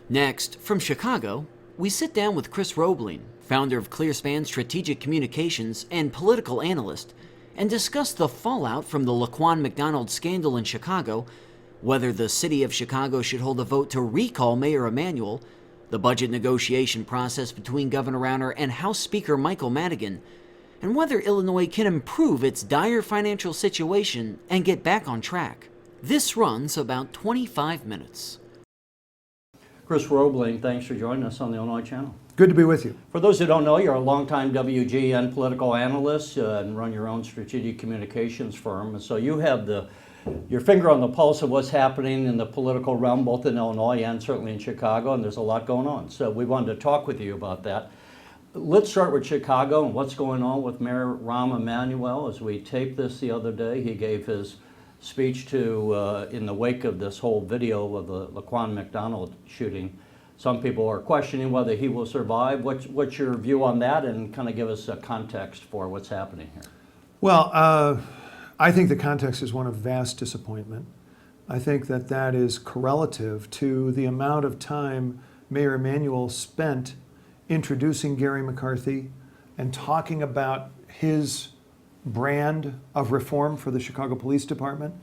Next, from Chicago, we sit down with Chris Robling, founder of ClearSpan Strategic Communications and political analyst, and discuss the fallout from the Laquan McDonald scandal in Chicago, whether the city of Chicago should hold a vote to recall Mayor Emanuel, the budget negotiation process between Governor Rauner and House Speaker Michael Madigan, and whether Illinois can improve its dire financial situation and get back on track. This runs about 25 minutes. Chris Robling, thanks for joining us on the Illinois Channel. Good to be with you. For those who don't know, you're a longtime WGN political analyst and run your own strategic communications firm. And so you have your finger on the pulse of what's happening in the political realm, both in Illinois and certainly in Chicago, and there's a lot going on. So we wanted to talk with you about that. Let's start with Chicago and what's going on with Mayor Rahm Emanuel. As we taped this the other day, he gave his speech to, in the wake of this whole video of the Laquan McDonald shooting. Some people are questioning whether he will survive. What's your view on that, and kind of give us a context for what's happening here? Well, I think the context is one of vast disappointment. I think that is correlative to the amount of time Mayor Emanuel spent introducing Gary McCarthy and talking about his brand of reform for the Chicago Police Department.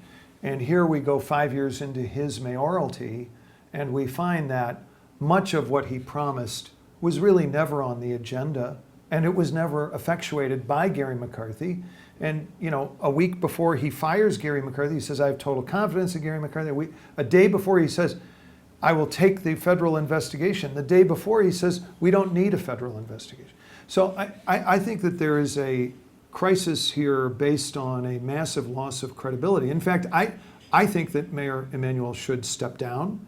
And here we go 5 years into his mayoralty, and we find that much of what he promised was really never on the agenda, and it was never effectuated by Gary McCarthy. And, you know, a week before he fires Gary McCarthy, he says, I have total confidence in Gary McCarthy. A day before he says, I will take the federal investigation. The day before he says, we don't need a federal investigation. So I think that there is a crisis here based on a massive loss of credibility. In fact, I think that Mayor Emanuel should step down.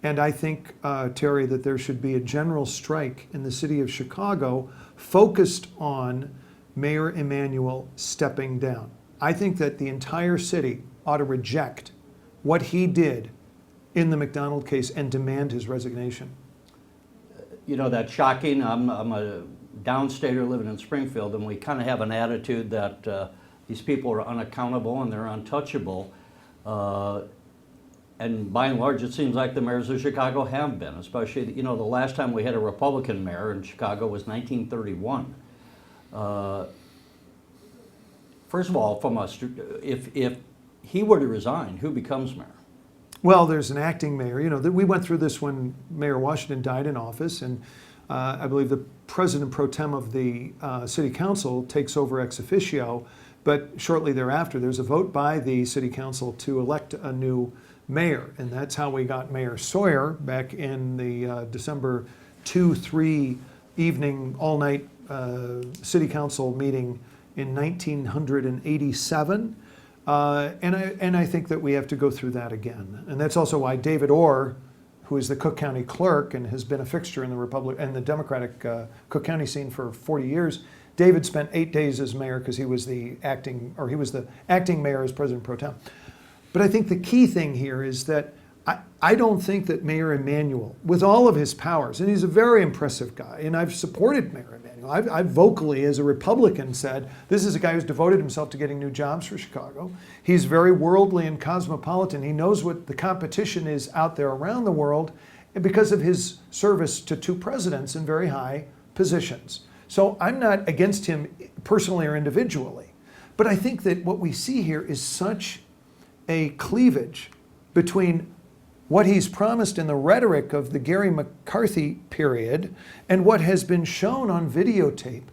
And I think, Terry, that there should be a general strike in the city of Chicago focused on Mayor Emanuel stepping down. I think that the entire city ought to reject what he did in the McDonald case and demand his resignation. You know, that's shocking. I'm a downstater living in Springfield, and we kind of have an attitude that these people are unaccountable and they're untouchable. And by and large, it seems like the mayors of Chicago have been, especially, you know, the last time we had a Republican mayor in Chicago was 1931. First of all, if he were to resign, who becomes mayor? Well, there's an acting mayor. You know, we went through this when Mayor Washington died in office, and I believe the president pro tem of the city council takes over ex officio, but shortly thereafter, there's a vote by the city council to elect a new mayor, and that's how we got Mayor Sawyer back in the December 2-3 evening, all-night city council meeting in 1987. And I think that we have to go through that again. And that's also why David Orr, who is the Cook County clerk and has been a fixture in the Democratic Cook County scene for 40 years, David spent 8 days as mayor because he was the acting mayor as president pro tem. But I think the key thing here is that I don't think that Mayor Emanuel, with all of his powers, and he's a very impressive guy, and I've supported Mayor Emanuel. I've vocally, as a Republican, said, this is a guy who's devoted himself to getting new jobs for Chicago. He's very worldly and cosmopolitan. He knows what the competition is out there around the world because of his service to 2 presidents in very high positions. So I'm not against him personally or individually. But I think that what we see here is such a cleavage between what he's promised in the rhetoric of the Gary McCarthy period and what has been shown on videotape.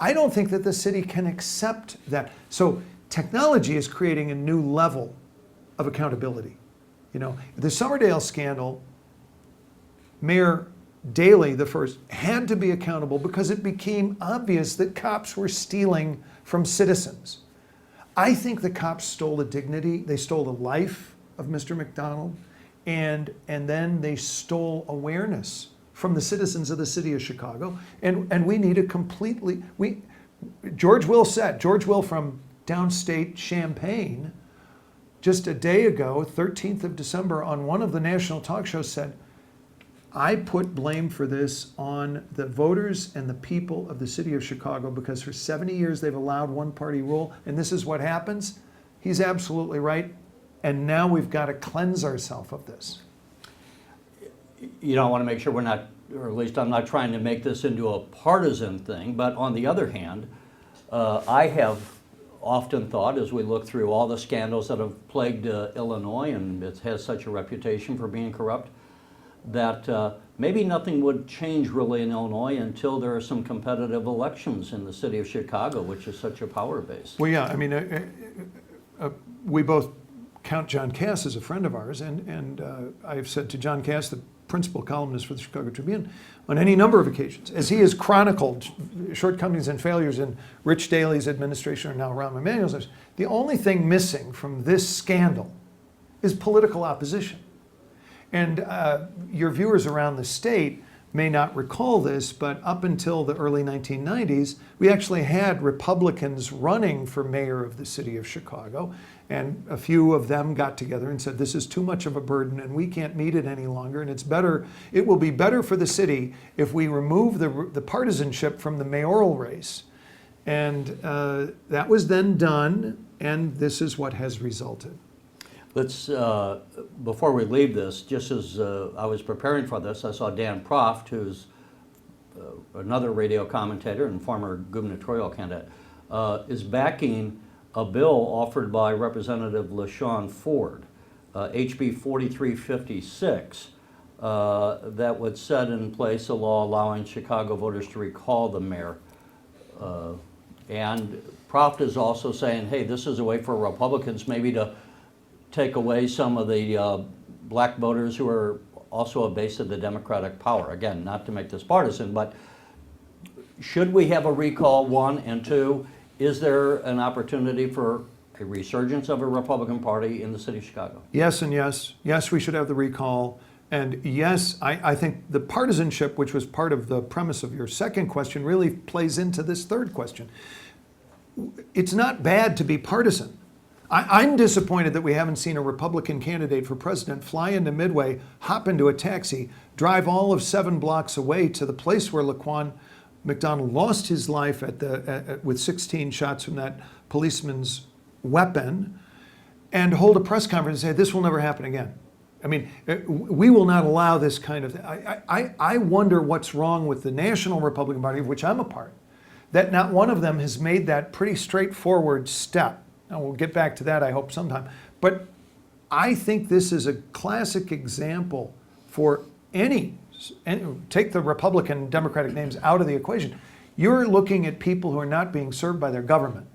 I don't think that the city can accept that. So technology is creating a new level of accountability. You know, the Summerdale scandal, Mayor Daley, the first, had to be accountable because it became obvious that cops were stealing from citizens. I think the cops stole the dignity, they stole the life of Mr. McDonald, and then they stole awareness from the citizens of the city of Chicago. And we need a completely, George Will from downstate Champaign, just a day ago, 13th of December, on one of the national talk shows said, I put blame for this on the voters and the people of the city of Chicago because for 70 years they've allowed one-party rule, and this is what happens. He's absolutely right, and now we've got to cleanse ourselves of this. you know, I want to make sure we're not, or at least I'm not trying to make this into a partisan thing, but on the other hand, I have often thought, as we look through all the scandals that have plagued Illinois, and it has such a reputation for being corrupt, that maybe nothing would change really in Illinois until there are some competitive elections in the city of Chicago, which is such a power base. Well, yeah, I mean, we both count John Cass as a friend of ours, and I've said to John Cass, the principal columnist for the Chicago Tribune, on any number of occasions, as he has chronicled shortcomings and failures in Rich Daley's administration or now Rahm Emanuel's, the only thing missing from this scandal is political opposition. And your viewers around the state may not recall this, but up until the early 1990s, we actually had Republicans running for mayor of the city of Chicago, and a few of them got together and said, this is too much of a burden and we can't meet it any longer, and it will be better for the city if we remove the partisanship from the mayoral race. And that was then done, and this is what has resulted. Let's, before we leave this, just as I was preparing for this, I saw Dan Proft, who's another radio commentator and former gubernatorial candidate, is backing a bill offered by Representative LaShawn Ford, HB 4356, that would set in place a law allowing Chicago voters to recall the mayor. And Proft is also saying, hey, this is a way for Republicans maybe to take away some of the black voters who are also a base of the Democratic power. Again, not to make this partisan, but should we have a recall, one, and two, is there an opportunity for a resurgence of a Republican Party in the city of Chicago? Yes and yes. Yes, we should have the recall. And yes, I think the partisanship, which was part of the premise of your second question, really plays into this third question. It's not bad to be partisan. I'm disappointed that we haven't seen a Republican candidate for president fly into Midway, hop into a taxi, drive all of 7 blocks away to the place where Laquan McDonald lost his life with 16 shots from that policeman's weapon, and hold a press conference and say, this will never happen again. I mean, we will not allow this kind of, I wonder what's wrong with the National Republican Party, of which I'm a part, that not one of them has made that pretty straightforward step. Now, we'll get back to that, I hope, sometime. But I think this is a classic example for take the Republican Democratic names out of the equation. You're looking at people who are not being served by their government.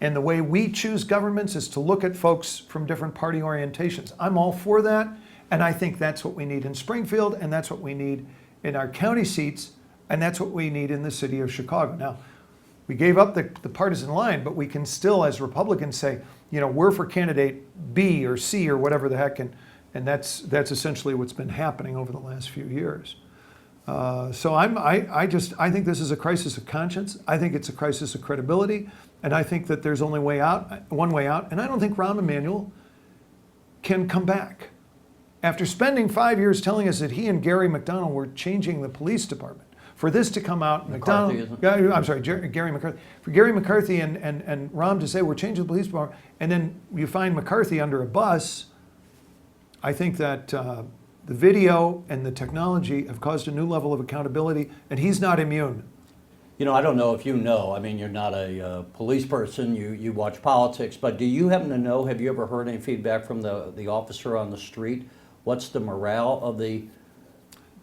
And the way we choose governments is to look at folks from different party orientations. I'm all for that, and I think that's what we need in Springfield, and that's what we need in our county seats, and that's what we need in the city of Chicago. Now, we gave up the partisan line, but we can still, as Republicans, say, you know, we're for candidate B or C or whatever the heck, and that's essentially what's been happening over the last few years. So I think this is a crisis of conscience. I think it's a crisis of credibility, and I think that there's only one way out, and I don't think Rahm Emanuel can come back. After spending 5 years telling us that he and Gary McDonald were changing the police department, for this to come out, Gary McCarthy. For Gary McCarthy and Rahm to say we're changing the police department, and then you find McCarthy under a bus, I think that the video and the technology have caused a new level of accountability, and he's not immune. You know, I don't know if you know, I mean, you're not a police person, you watch politics, but do you happen to know, have you ever heard any feedback from the officer on the street? What's the morale of the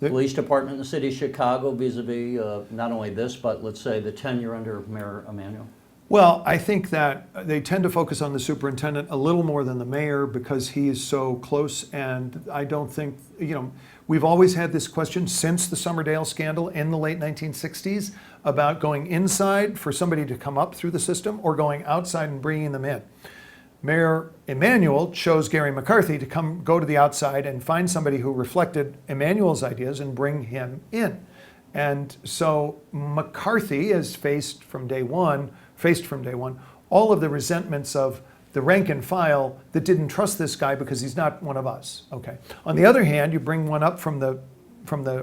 police department in the city of Chicago vis-a-vis not only this, but let's say the tenure under Mayor Emanuel? Well, I think that they tend to focus on the superintendent a little more than the mayor because he is so close, and I don't think, you know, we've always had this question since the Summerdale scandal in the late 1960s about going inside for somebody to come up through the system or going outside and bringing them in. Mayor Emanuel chose Gary McCarthy to go to the outside and find somebody who reflected Emanuel's ideas and bring him in. And so McCarthy has faced from day one all of the resentments of the rank and file that didn't trust this guy because he's not one of us. Okay. On the other hand, you bring one up from the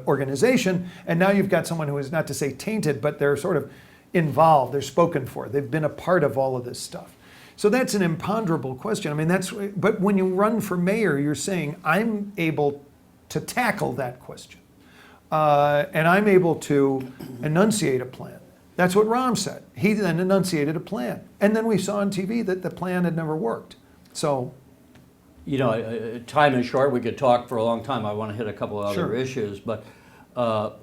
organization, and now you've got someone who is, not to say tainted, but they're sort of involved, they're spoken for, they've been a part of all of this stuff. So that's an imponderable question. I mean, but when you run for mayor, you're saying, I'm able to tackle that question. And I'm able to enunciate a plan. That's what Rahm said. He then enunciated a plan. And then we saw on TV that the plan had never worked. So, You know, time is short. We could talk for a long time. I want to hit a couple of other Sure. issues, but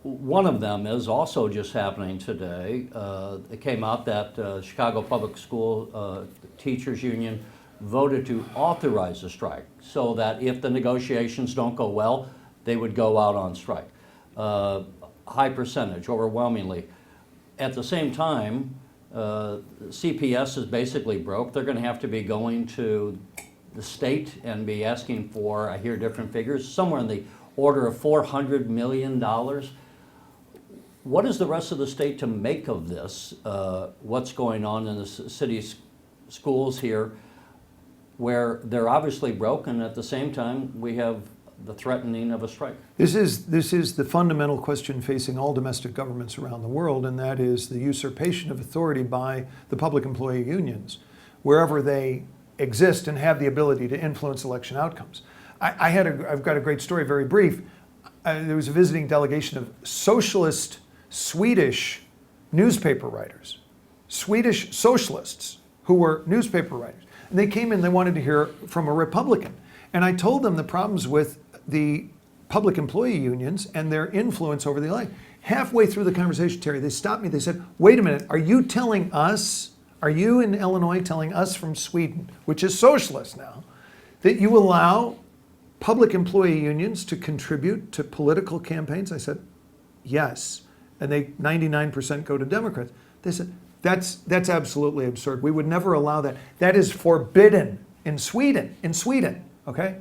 one of them is also just happening today. It came out that Chicago Public School Teachers Union voted to authorize a strike so that if the negotiations don't go well, they would go out on strike. High percentage, overwhelmingly. At the same time, CPS is basically broke. They're going to have to be going to the state and be asking for, I hear different figures, somewhere in the order of $400 million. What is the rest of the state to make of this? What's going on in the city's schools here, where they're obviously broke, and at the same time we have the threatening of a strike? this is the fundamental question facing all domestic governments around the world, and that is the usurpation of authority by the public employee unions, wherever they exist and have the ability to influence election outcomes. I've got a great story, very brief. There was a visiting delegation of socialist Swedish newspaper writers, Swedish socialists who were newspaper writers. And they came in, they wanted to hear from a Republican. And I told them the problems with the public employee unions and their influence over the election. Halfway through the conversation, Terry, they stopped me. They said, wait a minute, are you in Illinois telling us from Sweden, which is socialist now, that you allow public employee unions to contribute to political campaigns? I said, yes. And 99% go to Democrats. They said, that's absolutely absurd. We would never allow that. That is forbidden in Sweden, okay?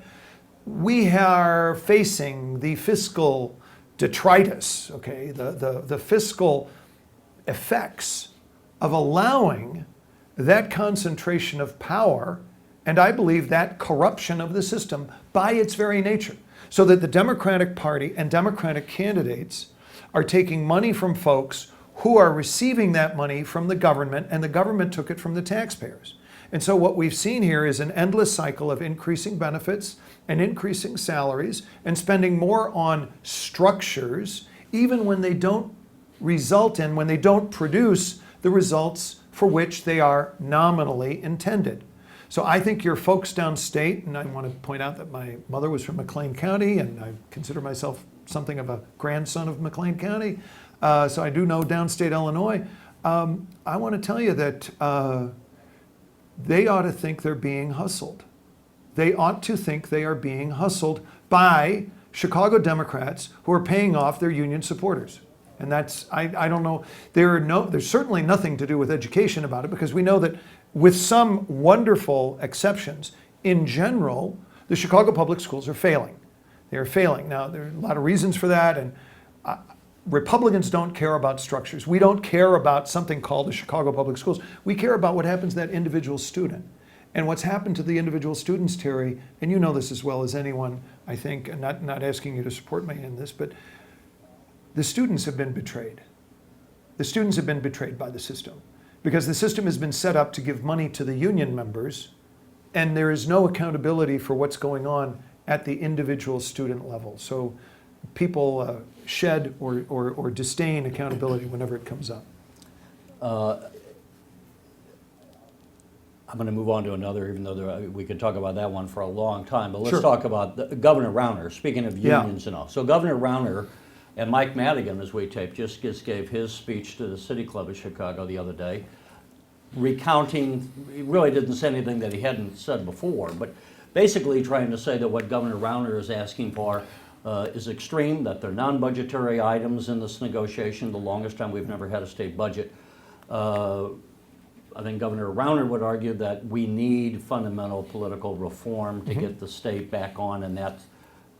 We are facing the fiscal detritus, okay, the fiscal effects of allowing that concentration of power, and I believe that corruption of the system by its very nature, so that the Democratic Party and Democratic candidates are taking money from folks who are receiving that money from the government, and the government took it from the taxpayers. And so what we've seen here is an endless cycle of increasing benefits and increasing salaries and spending more on structures, even when they don't when they don't produce the results for which they are nominally intended. So I think your folks downstate, and I want to point out that my mother was from McLean County, and I consider myself something of a grandson of McLean County, so I do know downstate Illinois. I want to tell you that they ought to think they're being hustled. They ought to think they are being hustled by Chicago Democrats who are paying off their union supporters. And that's, I don't know, there's certainly nothing to do with education about it, because we know that with some wonderful exceptions, in general, the Chicago public schools are failing. They're failing. Now, there are a lot of reasons for that, and Republicans don't care about structures. We don't care about something called the Chicago Public Schools. We care about what happens to that individual student. And what's happened to the individual students, Terry, and you know this as well as anyone, I think, and not asking you to support me in this, but the students have been betrayed. The students have been betrayed by the system, because the system has been set up to give money to the union members, and there is no accountability for what's going on at the individual student level. So people shed or disdain accountability whenever it comes up. I'm going to move on to another, even though we could talk about that one for a long time. But let's Sure. talk about Governor Rauner, speaking of unions and all. So Governor Rauner and Mike Madigan, as we taped, just gave his speech to the City Club of Chicago the other day, recounting, he really didn't say anything that he hadn't said before, but basically trying to say that what Governor Rauner is asking for is extreme, that they're non-budgetary items in this negotiation. The longest time we've never had a state budget. I think Governor Rauner would argue that we need fundamental political reform to get the state back on, and that,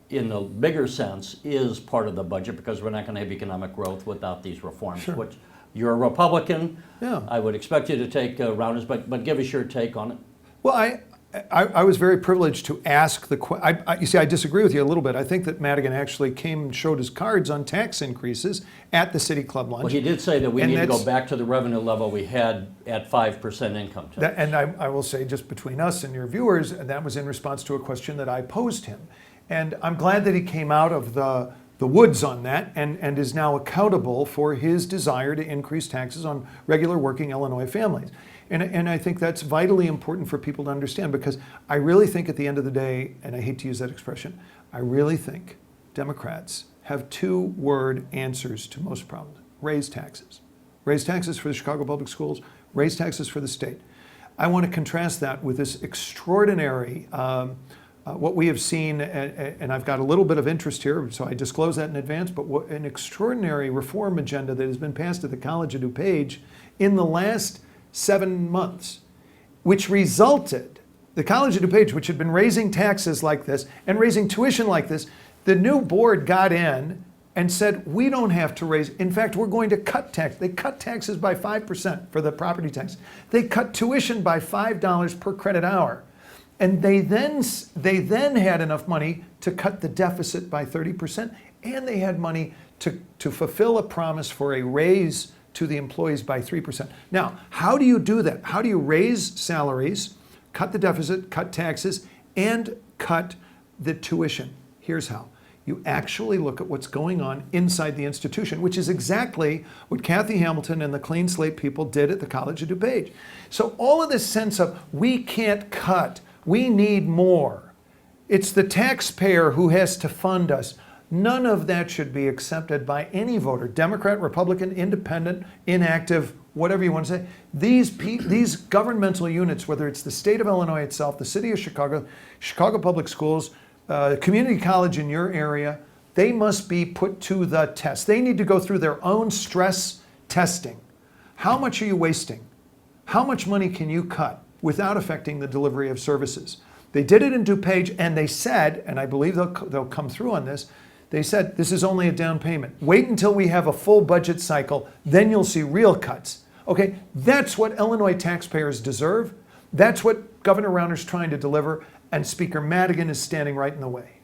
in the bigger sense, is part of the budget, because we're not going to have economic growth without these reforms. Sure. Which, you're a Republican. Yeah. I would expect you to take Rauner's, but give us your take on it. Well, I was very privileged to ask the question. You see, I disagree with you a little bit. I think that Madigan actually came and showed his cards on tax increases at the City Club lunch. Well, he did say that we And need to go that's- back to the revenue level we had at 5% income tax. And I will say, just between us and your viewers, and that was in response to a question that I posed him. And I'm glad that he came out of the woods on that and is now accountable for his desire to increase taxes on regular working Illinois families. And I think that's vitally important for people to understand, because I really think at the end of the day, and I hate to use that expression, I really think Democrats have two-word answers to most problems. Raise taxes. Raise taxes for the Chicago Public Schools, raise taxes for the state. I want to contrast that with this extraordinary, what we have seen, and I've got a little bit of interest here, so I disclose that in advance, but an extraordinary reform agenda that has been passed at the College of DuPage in the last 7 months, which resulted, the College of DuPage, which had been raising taxes like this and raising tuition like this, the new board got in and said, we don't have to raise, in fact, we're going to cut tax. They cut taxes by 5% for the property tax. They cut tuition by $5 per credit hour. And they then had enough money to cut the deficit by 30%, and they had money to fulfill a promise for a raise to the employees by 3%. Now, how do you do that? How do you raise salaries, cut the deficit, cut taxes, and cut the tuition? Here's how. You actually look at what's going on inside the institution, which is exactly what Kathy Hamilton and the Clean Slate people did at the College of DuPage. So all of this sense of we can't cut, we need more. It's the taxpayer who has to fund us. None of that should be accepted by any voter, Democrat, Republican, Independent, inactive, whatever you want to say. These governmental units, whether it's the state of Illinois itself, the city of Chicago, Chicago Public Schools, community college in your area, they must be put to the test. They need to go through their own stress testing. How much are you wasting? How much money can you cut without affecting the delivery of services? They did it in DuPage, and they said, and I believe they'll come through on this, they said this is only a down payment. Wait until we have a full budget cycle, then you'll see real cuts. Okay, that's what Illinois taxpayers deserve. That's what Governor Rauner's trying to deliver, and Speaker Madigan is standing right in the way.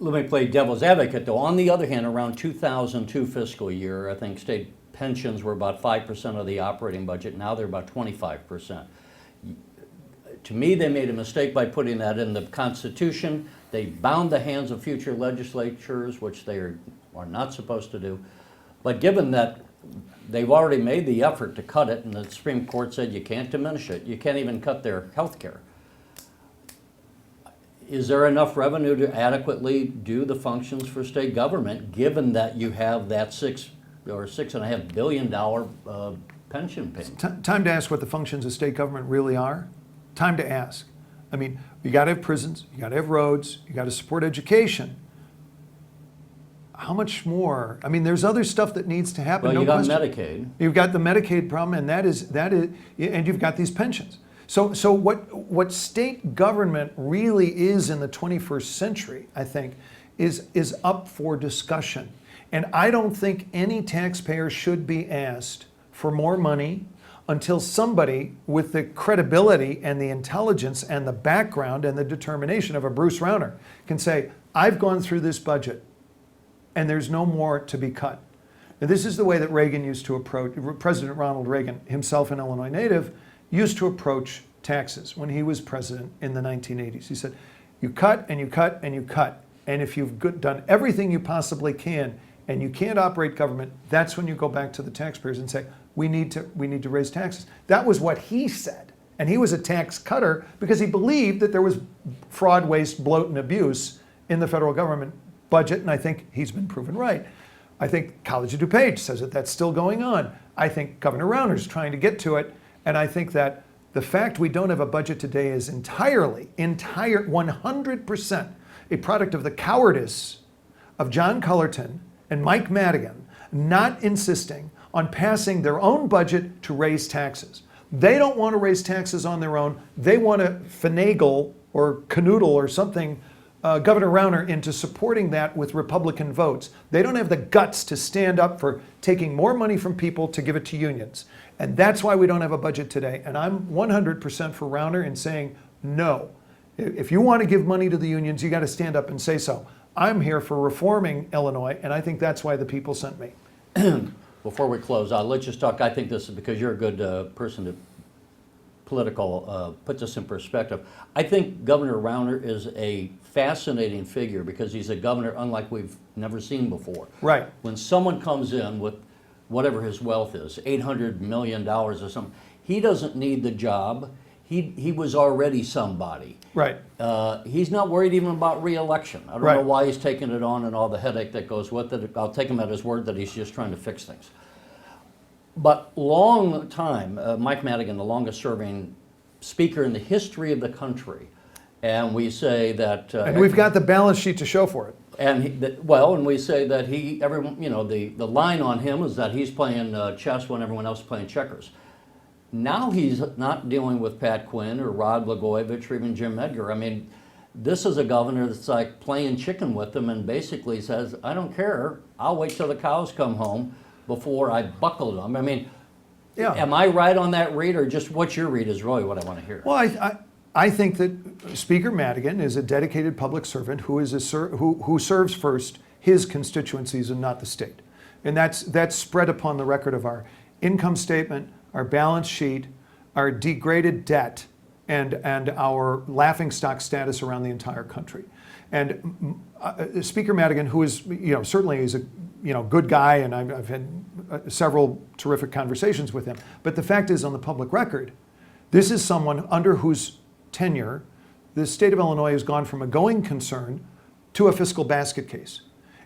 Let me play devil's advocate, though. On the other hand, around 2002 fiscal year, I think state pensions were about 5% of the operating budget. Now they're about 25%. To me, they made a mistake by putting that in the Constitution. They bound the hands of future legislatures, which they are not supposed to do. But given that they've already made the effort to cut it, and the Supreme Court said you can't diminish it, you can't even cut their health care. Is there enough revenue to adequately do the functions for state government, given that you have that $6.5 billion pension payment? Time to ask what the functions of state government really are. Time to ask. I mean, you got to have prisons, you got to have roads, you got to support education. How much more? I mean, there's other stuff that needs to happen. Well, no you got question. Medicaid. You've got the Medicaid problem, and that is, and you've got these pensions. So what state government really is in the 21st century, I think, is up for discussion. And I don't think any taxpayer should be asked for more money until somebody with the credibility and the intelligence and the background and the determination of a Bruce Rauner can say, I've gone through this budget and there's no more to be cut. And this is the way that Reagan used to approach, President Ronald Reagan, himself an Illinois native, used to approach taxes when he was president in the 1980s. He said, you cut and you cut and you cut. And if you've done everything you possibly can and you can't operate government, that's when you go back to the taxpayers and say, we need to raise taxes. That was what he said. And he was a tax cutter because he believed that there was fraud, waste, bloat, and abuse in the federal government budget, and I think he's been proven right. I think College of DuPage says that that's still going on. I think Governor Rauner's trying to get to it, and I think that the fact we don't have a budget today is entirely, 100% a product of the cowardice of John Cullerton and Mike Madigan not insisting on passing their own budget to raise taxes. They don't want to raise taxes on their own. They want to finagle or canoodle or something Governor Rauner into supporting that with Republican votes. They don't have the guts to stand up for taking more money from people to give it to unions. And that's why we don't have a budget today. And I'm 100% for Rauner in saying no. If you want to give money to the unions, you got to stand up and say so. I'm here for reforming Illinois, and I think that's why the people sent me. Before we close out, let's just talk. I think this is because you're a good person to put this in perspective. I think Governor Rauner is a fascinating figure because he's a governor unlike we've never seen before. Right. When someone comes in with whatever his wealth is, $800 million or something, he doesn't need the job. He was already somebody. Right. He's not worried even about re-election. I don't know Right. why he's taking it on and all the headache that goes with it. I'll take him at his word that he's just trying to fix things. But long time, Mike Madigan, the longest serving speaker in the history of the country, and we say that... And we've got the balance sheet to show for it. And we say that everyone, the line on him is that he's playing chess when everyone else is playing checkers. Now he's not dealing with Pat Quinn or Rod Blagojevich or even Jim Edgar. I mean, this is a governor that's like playing chicken with them and basically says, I don't care, I'll wait till the cows come home before I buckle them. I mean, Yeah. am I right on that read, or just what's your read is really what I want to hear? Well, I think that Speaker Madigan is a dedicated public servant who serves first his constituencies and not the state. And that's spread upon the record of our income statement, our balance sheet, our degraded debt, and our laughingstock status around the entire country. And Speaker Madigan, who is, certainly is a good guy, and I've had several terrific conversations with him. But the fact is, on the public record, this is someone under whose tenure the state of Illinois has gone from a going concern to a fiscal basket case.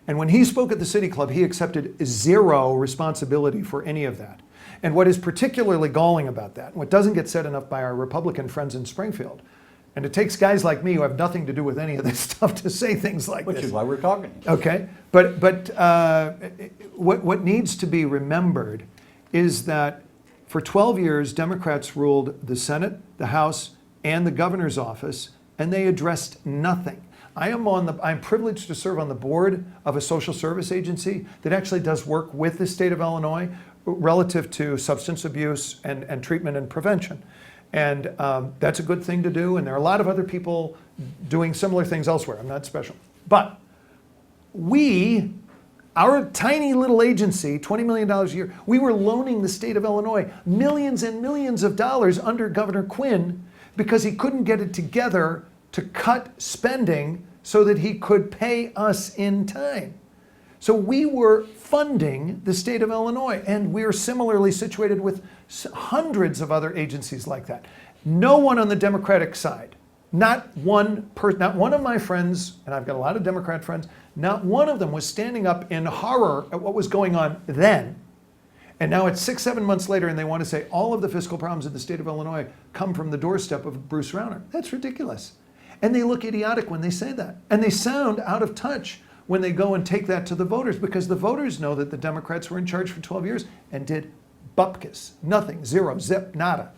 And when he spoke at the City Club, he accepted zero responsibility for any of that. And what is particularly galling about that, and what doesn't get said enough by our Republican friends in Springfield, and it takes guys like me who have nothing to do with any of this stuff to say things like this. Which is why we're talking. Okay, but what needs to be remembered is that for 12 years, Democrats ruled the Senate, the House, and the governor's office, and they addressed nothing. I'm privileged to serve on the board of a social service agency that actually does work with the state of Illinois relative to substance abuse and treatment and prevention. And that's a good thing to do, and there are a lot of other people doing similar things elsewhere. I'm not special. But our tiny little agency, $20 million a year, we were loaning the state of Illinois millions and millions of dollars under Governor Quinn because he couldn't get it together to cut spending so that he could pay us in time. So we were funding the state of Illinois, and we are similarly situated with hundreds of other agencies like that. No one on the Democratic side, not one of my friends, and I've got a lot of Democrat friends, not one of them was standing up in horror at what was going on then. And now it's 6-7 months later, and they want to say all of the fiscal problems in the state of Illinois come from the doorstep of Bruce Rauner. That's ridiculous. And they look idiotic when they say that. And they sound out of touch when they go and take that to the voters, because the voters know that the Democrats were in charge for 12 years and did bupkis, nothing, zero, zip, nada.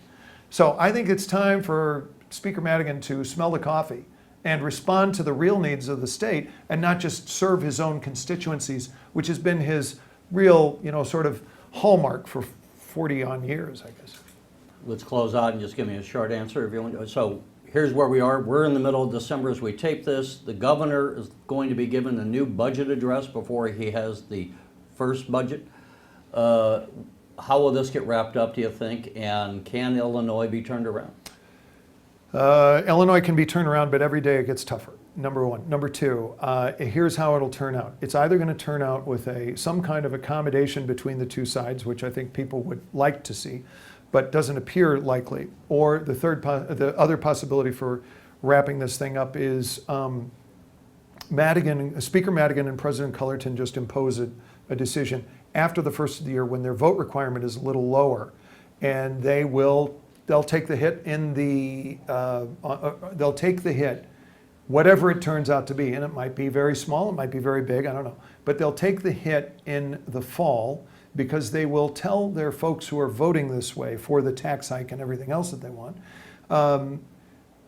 So I think it's time for Speaker Madigan to smell the coffee and respond to the real needs of the state and not just serve his own constituencies, which has been his real, sort of hallmark for 40-on years, I guess. Let's close out and just give me a short answer if you want. So here's where we are. We're in the middle of December as we tape this. The governor is going to be given a new budget address before he has the first budget. How will this get wrapped up, do you think? And can Illinois be turned around? Illinois can be turned around, but every day it gets tougher, number one. Number two, here's how it'll turn out. It's either going to turn out with some kind of accommodation between the two sides, which I think people would like to see, but doesn't appear likely. Or the other possibility for wrapping this thing up is Speaker Madigan and President Cullerton just impose a decision after the first of the year when their vote requirement is a little lower, and they'll take the hit they'll take the hit, whatever it turns out to be, and it might be very small, it might be very big, I don't know, but they'll take the hit in the fall because they will tell their folks who are voting this way for the tax hike and everything else that they want,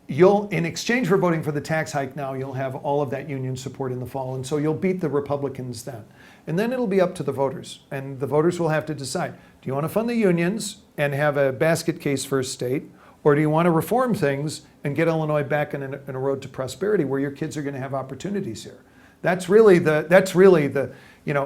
in exchange for voting for the tax hike now, you'll have all of that union support in the fall, and so you'll beat the Republicans then. And then it'll be up to the voters, and the voters will have to decide, do you want to fund the unions and have a basket case for a state, or do you want to reform things and get Illinois back in a road to prosperity where your kids are going to have opportunities here? That's really the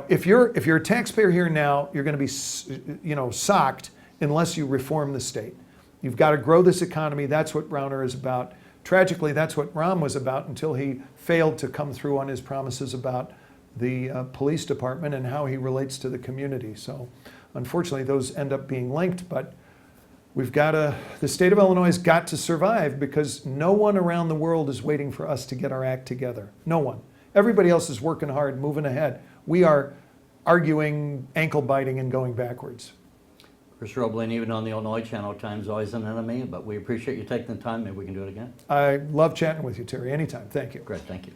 if you're a taxpayer here now, you're going to be socked unless you reform the state. You've got to grow this economy. That's what Rauner is about. Tragically, that's what Rahm was about until he failed to come through on his promises about the police department and how he relates to the community. So unfortunately, those end up being linked, but the state of Illinois has got to survive because no one around the world is waiting for us to get our act together. No one. Everybody else is working hard, moving ahead. We are arguing, ankle biting, and going backwards. Chris Robling, even on the Illinois channel, time's always an enemy, but we appreciate you taking the time. Maybe we can do it again. I love chatting with you, Terry. Anytime. Thank you. Great, thank you.